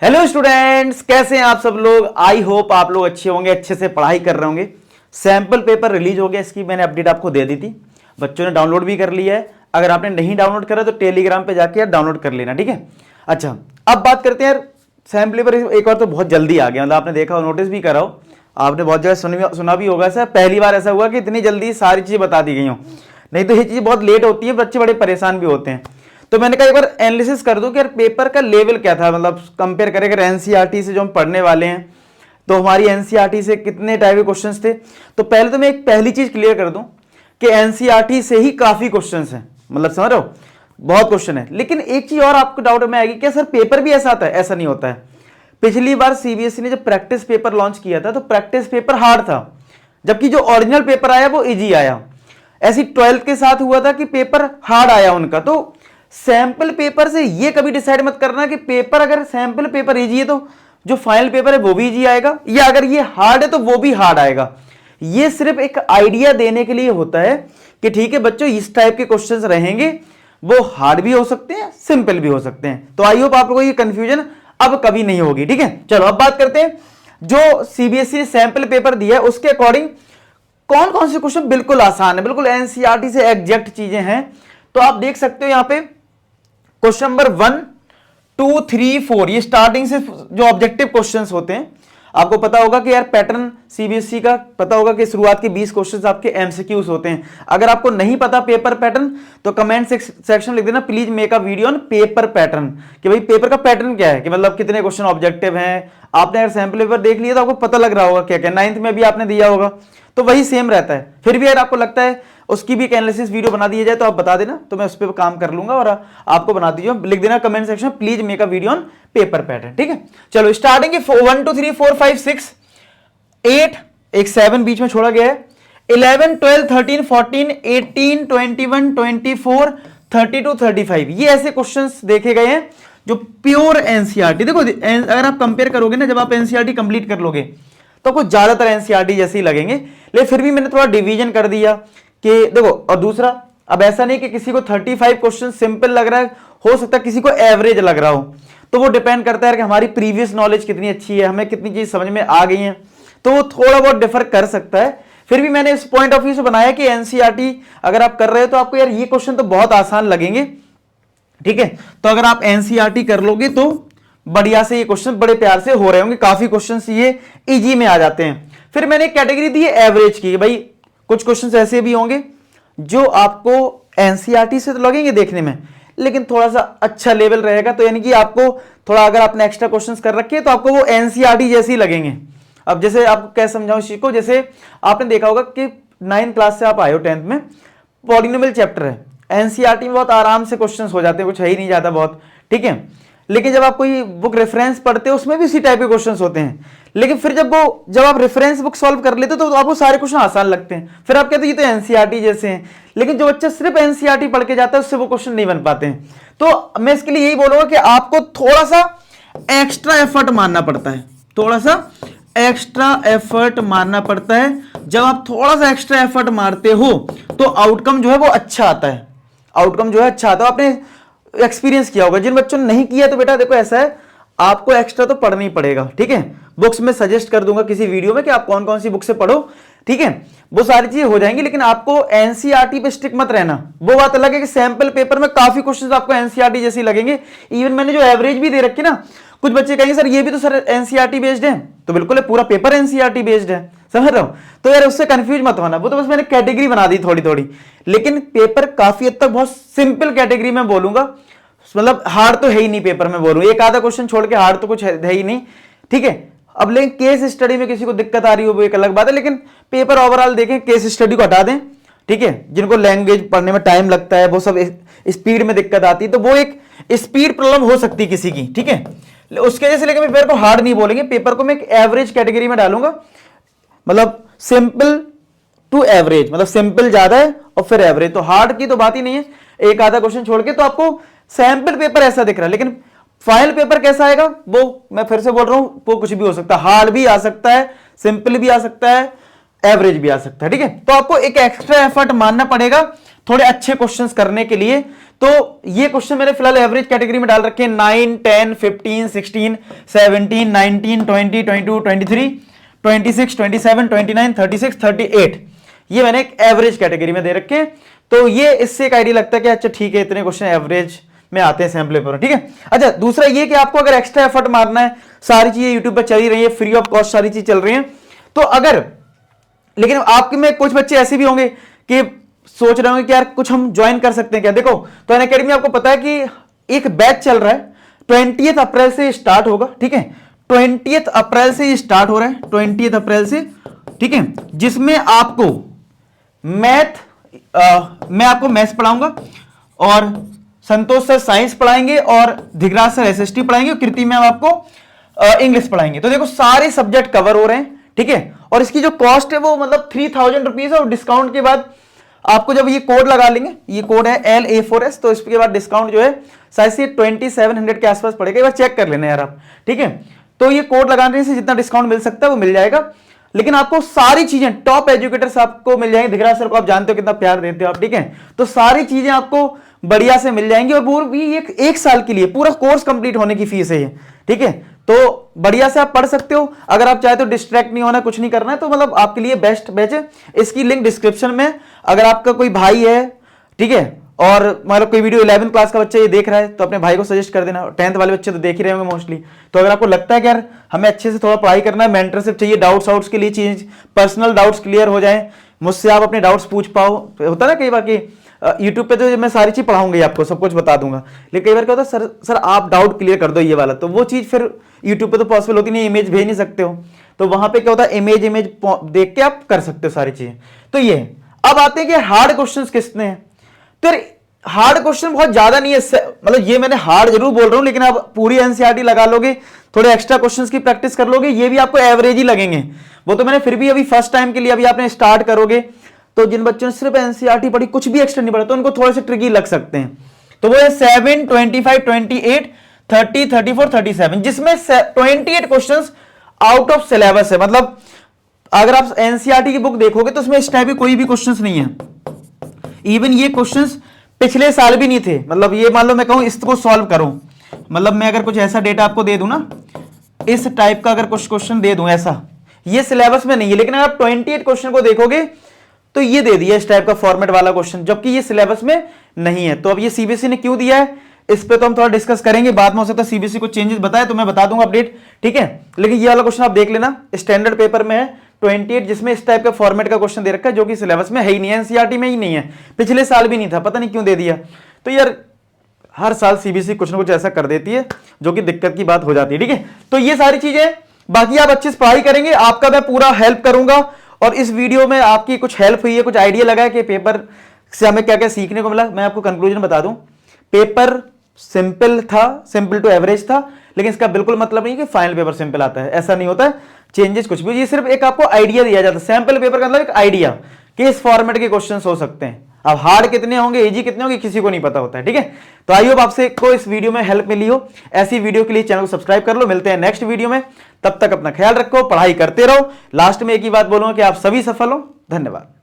Hello students, कैसे हैं आप सब लोग। आई होप आप लोग अच्छे होंगे, अच्छे से पढ़ाई कर रहे होंगे। सैंपल पेपर रिलीज हो गया, इसकी मैंने अपडेट आपको दे दी थी। बच्चों ने डाउनलोड भी कर लिया है। अगर आपने नहीं डाउनलोड करा तो टेलीग्राम पे जाके यार डाउनलोड कर लेना, ठीक है। अच्छा, अब बात करते हैं यार सैंपल पेपर। एक बार तो बहुत जल्दी आ गया, मतलब आपने देखा हो, नोटिस भी करा हो, आपने बहुत जगह सुना भी होगा। ऐसा पहली बार ऐसा हुआ कि इतनी जल्दी सारी चीजें बता दी गई हो, नहीं तो ये चीज बहुत लेट होती है, बच्चे बड़े परेशान भी होते हैं। तो मैंने कहा एक बार एनालिसिस कर दूं कि यार पेपर का लेवल क्या था, मतलब कंपेयर करें अगर एनसीईआरटी से जो हम पढ़ने वाले हैं तो हमारी एनसीईआरटी से कितने टाइप के क्वेश्चंस थे। तो पहले तो मैं एक पहली चीज क्लियर कर दूं कि एनसीईआरटी से ही काफी क्वेश्चंस हैं, मतलब समझ रहे हो, बहुत क्वेश्चन है। लेकिन एक चीज और आपको डाउट में आएगी, क्या सर पेपर भी ऐसा आता है? ऐसा नहीं होता है। पिछली बार सीबीएसई ने जब प्रैक्टिस पेपर लॉन्च किया था तो प्रैक्टिस पेपर हार्ड था, जबकि जो ओरिजिनल पेपर आया वो इजी आया। ऐसी 12th के साथ हुआ था कि पेपर हार्ड आया उनका। तो सैंपल पेपर से ये कभी डिसाइड मत करना कि पेपर अगर सैंपल पेपर इजी है तो जो फाइनल पेपर है वो भी इजी आएगा, या अगर ये हार्ड है तो वो भी हार्ड आएगा। ये सिर्फ एक आइडिया देने के लिए होता है कि ठीक है बच्चों, इस टाइप के क्वेश्चंस रहेंगे, वो हार्ड भी हो सकते हैं, सिंपल भी हो सकते हैं। तो आई होप आप लोगों को ये कंफ्यूजन अब कभी नहीं होगी, ठीक है। चलो अब बात करते हैं जो सीबीएसई ने सैंपल पेपर दिया है उसके अकॉर्डिंग कौन कौन से क्वेश्चन बिल्कुल आसान है, बिल्कुल एनसीईआरटी से एग्जैक्ट चीजें हैं। तो आप देख सकते हो यहां पे क्वेश्चन नंबर 1, 2, 3, 4 ये स्टार्टिंग से जो ऑब्जेक्टिव क्वेश्चंस होते हैं। आपको पता होगा कि यार पैटर्न सीबीएसई का पता होगा कि शुरुआत के 20 क्वेश्चंस आपके एमसीक्यूज होते हैं। अगर आपको नहीं पता पेपर पैटर्न तो कमेंट सेक्शन लिख देना, please make a video on paper pattern, कि भाई पेपर का पैटर्न क्या है, कि मतलब कितने क्वेश्चन ऑब्जेक्टिव हैं। आपने अगर सैंपल पेपर देख लिया तो आपको पता लग रहा होगा क्या क्या, 9th में भी आपने दिया होगा तो वही सेम रहता है। फिर भी अगर आपको लगता है उसकी भी एक एनालिसिस वीडियो बना दिया जाए तो आप बता देना, तो मैं उस पर काम कर लूंगा और आपको बना दीजिए। लिख देना comment section please make a video on paper pattern, ठीक है। चलो स्टार्टिंग के 1, 2, 3, 4, 5, 6, 8, एक 7 बीच में छोड़ा गया है, 11, 12, 13, 14, 18, 21, 24, 32, 35 ये ऐसे क्वेश्चंस देखे गए हैं जो प्योर एनसीईआरटी। देखो अगर आप कंपेयर करोगे ना, जब आप एनसीईआरटी कंप्लीट कर लोगे तो आपको ज्यादातर एनसीईआरटी जैसे ही लगेंगे, लेकिन फिर भी मैंने थोड़ा डिवीजन कर दिया कि देखो। और दूसरा, अब ऐसा नहीं कि किसी को 35 क्वेश्चन सिंपल लग रहा है, हो सकता है किसी को एवरेज लग रहा हो, तो वो डिपेंड करता है कि हमारी प्रीवियस नॉलेज कितनी अच्छी है, हमें कितनी चीज समझ में आ गई है, तो वो थोड़ा बहुत डिफर कर सकता है। फिर भी मैंने इस पॉइंट ऑफ व्यू से बनाया कि एनसीईआरटी अगर आप कर रहे हो तो आपको यार ये क्वेश्चन तो बहुत आसान लगेंगे, ठीक है। तो अगर आप एनसीईआरटी कर लोगे तो बढ़िया से ये क्वेश्चन बड़े प्यार से हो रहे होंगे, काफी क्वेश्चंस ये इजी में आ जाते हैं। फिर मैंने एक कैटेगरी दी है एवरेज की, भाई कुछ क्वेश्चंस ऐसे भी होंगे जो आपको एनसीईआरटी से तो लगेंगे देखने में, लेकिन थोड़ा सा अच्छा लेवल रहेगा, तो यानी कि आपको थोड़ा, अगर आपने एक्स्ट्रा क्वेश्चंस कर रखे हैं तो आपको वो एनसीईआरटी जैसे ही लगेंगे। अब जैसे आपको क्या समझाऊं इस चीज को, जैसे आपने देखा होगा कि 9th क्लास से आप आए हो, 10th में पॉलिनोमियल चैप्टर है, एनसीईआरटी में बहुत आराम से क्वेश्चंस हो जाते हैं, कुछ है ही नहीं जाता बहुत, ठीक है। लेकिन जब आप कोई बुक रेफरेंस पढ़ते हो उसमें भी इसी टाइप के क्वेश्चंस होते हैं, लेकिन फिर जब आप रेफरेंस बुक सॉल्व कर लेते हो तो आपको सारे क्वेश्चन आसान लगते हैं, फिर आप कहते हो ये तो एनसीईआरटी जैसे हैं। लेकिन जो बच्चा सिर्फ एनसीईआरटी पढ़ के जाता है उससे वो क्वेश्चन नहीं बन पाते हैं। तो मैं इसके लिए यही बोलूंगा कि आपको थोड़ा सा एक्स्ट्रा एफर्ट मारना पड़ता है, थोड़ा सा एक्स्ट्रा एफर्ट मारना पड़ता है। जब आप थोड़ा सा एक्स्ट्रा एफर्ट मारते हो तो आउटकम जो है वो अच्छा आता है, आउटकम जो है अच्छा आता है। आपने एक्सपीरियंस किया होगा, जिन बच्चों ने नहीं किया तो बेटा देखो ऐसा है, आपको एक्स्ट्रा तो पढ़ना ही पड़ेगा, ठीक है। बुक्स में सजेस्ट कर दूंगा किसी वीडियो में कि आप कौन कौन सी बुक से पढ़ो, ठीक है, वो सारी चीजें हो जाएंगी। लेकिन आपको एनसीईआरटी पे स्टिक मत रहना। वो बात अलग है कि सैंपल पेपर में काफी क्वेश्चंस आपको एनसीईआरटी जैसे लगेंगे। इवन मैंने जो एवरेज भी दे रखी ना, कुछ बच्चे कहेंगे सर ये भी तो सर एनसीईआरटी बेस्ड है, तो बिल्कुल है, पूरा पेपर एनसीईआरटी बेस्ड है, समझ रहे हो। तो यार उससे कंफ्यूज मत होना, वो तो बस मैंने कैटेगरी बना दी थोड़ी थोड़ी, लेकिन पेपर काफी हद तक बहुत सिंपल कैटेगरी में बोलूंगा, मतलब हार्ड तो है ही नहीं पेपर में बोलूं, एक आधा क्वेश्चन छोड़ के हार्ड तो कुछ है ही नहीं, ठीक है। अब लेकिन केस स्टडी में किसी को दिक्कत आ रही हो वो एक अलग बात है, लेकिन पेपर ओवरऑल देखें, केस स्टडी को हटा दें, ठीक है। जिनको लैंग्वेज पढ़ने में टाइम लगता है, वो सब स्पीड में दिक्कत आती है, तो वो एक स्पीड प्रॉब्लम हो सकती है किसी की, ठीक है। उसके वजह से लेकर पेपर को हार्ड नहीं बोलेंगे, पेपर को मैं एक एवरेज कैटेगरी में डालूंगा, मतलब सिंपल टू एवरेज, मतलब सिंपल ज्यादा है और फिर एवरेज, तो हार्ड की तो बात ही नहीं है, एक आधा क्वेश्चन छोड़ के। तो आपको सैंपल पेपर ऐसा दिख रहा है, लेकिन फाइनल पेपर कैसा आएगा वो मैं फिर से बोल रहा हूं, वो कुछ भी हो सकता है, हार्ड भी आ सकता है, सिंपल भी आ सकता है, एवरेज भी आ सकता है, ठीक है। तो आपको एक एक्स्ट्रा एफर्ट मानना पड़ेगा थोड़े अच्छे क्वेश्चंस करने के लिए, तो ये क्वेश्चन मैंने फिलहाल एवरेज कैटेगरी में डाल रखे हैं 9, 10, 15, 16, 17, 19, 20, 22, 23, 26, 27, 29, 36, 38, ये मैंने एक एवरेज कैटेगरी में दे रखे हैं। तो ये इससे एक आइडिया लगता है कि अच्छा ठीक है, इतने क्वेश्चन एवरेज में आते हैं सैंपल पेपर, ठीक है। अच्छा, दूसरा ये कि आपको अगर एक्स्ट्रा एफर्ट मारना है, सारी चीजें यूट्यूब पर चल ही रही है, फ्री ऑफ कॉस्ट सारी चीज चल रही है, तो अगर, लेकिन आपके में कुछ बच्चे ऐसे भी होंगे कि सोच रहे होंगे कि यार कुछ हम ज्वाइन कर सकते हैं क्या। देखो, तो अनअकैडमी आपको पता है कि एक बैच चल रहा है, 20 अप्रैल से स्टार्ट होगा, ठीक है। 20 अप्रैल से स्टार्ट हो रहा है, 20 अप्रैल से, ठीक है, जिसमें आपको मैं आपको मैथ्स पढ़ाऊंगा और संतोष सर साइंस पढ़ाएंगे और धिगराज सर एसएसटी पढ़ाएंगे और कृति मैम आपको इंग्लिश पढ़ाएंगे। तो देखो सारे सब्जेक्ट कवर हो रहे हैं, ठीक है। और इसकी जो कॉस्ट है वो मतलब 3000 रुपीज है, और डिस्काउंट के बाद आपको जब ये कोड लगा लेंगे, ये कोड है LA4S, तो इसके बाद डिस्काउंट जो है शायद से 2700 के आसपास पड़ेगा, एक बार चेक कर लेना यार आप, ठीक है। तो ये कोड लगाने से जितना डिस्काउंट मिल सकता है वो मिल जाएगा, लेकिन आपको सारी चीजें टॉप एजुकेटर्स आपको मिल जाएंगे। धिगराज सर को आप जानते हो कितना प्यार देते हो आप, ठीक है। तो सारी चीजें आपको बढ़िया से मिल जाएंगी, और वो भी एक साल के लिए पूरा कोर्स कंप्लीट होने की फीस है ये, ठीक है। तो बढ़िया से आप पढ़ सकते हो, अगर आप चाहे तो डिस्ट्रैक्ट नहीं होना, कुछ नहीं करना है, तो मतलब आपके लिए बेस्ट बैच है। इसकी लिंक डिस्क्रिप्शन में, अगर आपका कोई भाई है, ठीक है, और मतलब कोई वीडियो 11th क्लास का बच्चा ये देख रहा है तो अपने भाई को सजेस्ट कर देना। 10th वाले बच्चे तो देख ही रहे होंगे मोस्टली। तो अगर आपको लगता है कि यार हमें अच्छे से थोड़ा पढ़ाई करना है, मेंटरशिप चाहिए, डाउट्स के लिए चीज, पर्सनल डाउट्स क्लियर हो जाए, मुझसे आप अपने डाउट्स पूछ पाओ। तो होता है ना कई बार कि यूट्यूब पे तो मैं सारी चीज पढ़ाऊंगी आपको, सब कुछ बता दूंगा, लेकिन कई बार क्या होता है सर आप डाउट क्लियर कर दो ये वाला, तो वो चीज फिर यूट्यूब पे तो पॉसिबल होती नहीं, इमेज भेज नहीं सकते हो, तो वहां पे क्या होता है इमेज देख के आप कर सकते हो सारी चीजें। तो ये अब आते हैं कि हार्ड क्वेश्चंस कितने हैं। तो हार्ड क्वेश्चन बहुत ज्यादा नहीं है, मतलब ये मैंने हार्ड जरूर बोल रहा हूं, लेकिन आप पूरी एनसीईआरटी लगा लोगे, थोड़े एक्स्ट्रा क्वेश्चंस की प्रैक्टिस कर लोगे, ये भी आपको एवरेज ही लगेंगे। वो तो मैंने फिर भी अभी फर्स्ट टाइम के लिए अभी आपने स्टार्ट करोगे, तो जिन बच्चों ने सिर्फ एनसीईआरटी पढ़ी, कुछ भी एक्स्ट्रा नहीं पढ़ा, तो उनको थोड़े से ट्रिकी लग सकते हैं। तो वो है 7, 25, 28, 30, 34, 37, जिसमें 28 क्वेश्चंस आउट ऑफ सिलेबस है। मतलब अगर आप एनसीईआरटी की बुक देखोगे तो उसमें इस टाइप के कोई भी क्वेश्चंस नहीं है। इवन ये क्वेश्चंस पिछले साल भी नहीं थे। मतलब ये मान लो मैं कहूं इसको सॉल्व करो, मतलब मैं अगर कुछ ऐसा डेटा आपको दे दूं ना, इस टाइप का अगर कुछ क्वेश्चन दे दूं ऐसा, ये सिलेबस में नहीं है, लेकिन अगर आप 28 क्वेश्चन को देखोगे तो ये दे दिया इस टाइप का फॉर्मेट वाला क्वेश्चन, जबकि ये सिलेबस में नहीं है। तो अब ये सीबीएसई ने क्यों दिया है इस पे तो हम थोड़ा डिस्कस करेंगे बाद में, हो सकता है सीबीएसई को चेंजेस बताए तो मैं बता दूंगा अपडेट, ठीक है। लेकिन ये वाला क्वेश्चन आप देख लेना, स्टैंडर्ड पेपर में है 28, जिसमें इस टाइप का फॉर्मेट का क्वेश्चन दे रखा है, जो कि सिलेबस में है ही नहीं है, एनसीईआरटी में ही नहीं है, पिछले साल भी नहीं था, पता नहीं क्यों दे दिया। तो यार हर साल सीबीएसई कुछ ना कुछ ऐसा कर देती है जो कि दिक्कत की बात हो जाती है, ठीक है। तो ये सारी चीजें, बाकी आप अच्छे से पढ़ाई करेंगे, आपका मैं पूरा हेल्प करूंगा, और इस वीडियो में आपकी कुछ हेल्प हुई है, कुछ आइडिया लगा है कि पेपर से हमें क्या क्या सीखने को मिला। मैं आपको कंक्लूजन बता दूं, पेपर सिंपल था, सिंपल टू एवरेज था, लेकिन इसका बिल्कुल मतलब नहीं कि फाइनल पेपर सिंपल आता है, ऐसा नहीं होता है, चेंजेस कुछ भी, ये सिर्फ एक आपको आइडिया दिया जाता है। सैंपल पेपर का मतलब एक आइडिया कि इस फॉर्मेट के क्वेश्चन हो सकते हैं। अब हार्ड कितने होंगे, इजी कितने होंगे, किसी को नहीं पता होता है, ठीक है। तो आई होप आपसे को इस वीडियो में हेल्प मिली हो। ऐसी वीडियो के लिए चैनल को सब्सक्राइब कर लो। मिलते हैं नेक्स्ट वीडियो में, तब तक अपना ख्याल रखो, पढ़ाई करते रहो। लास्ट में एक ही बात बोलूंगा कि आप सभी सफल हो। धन्यवाद।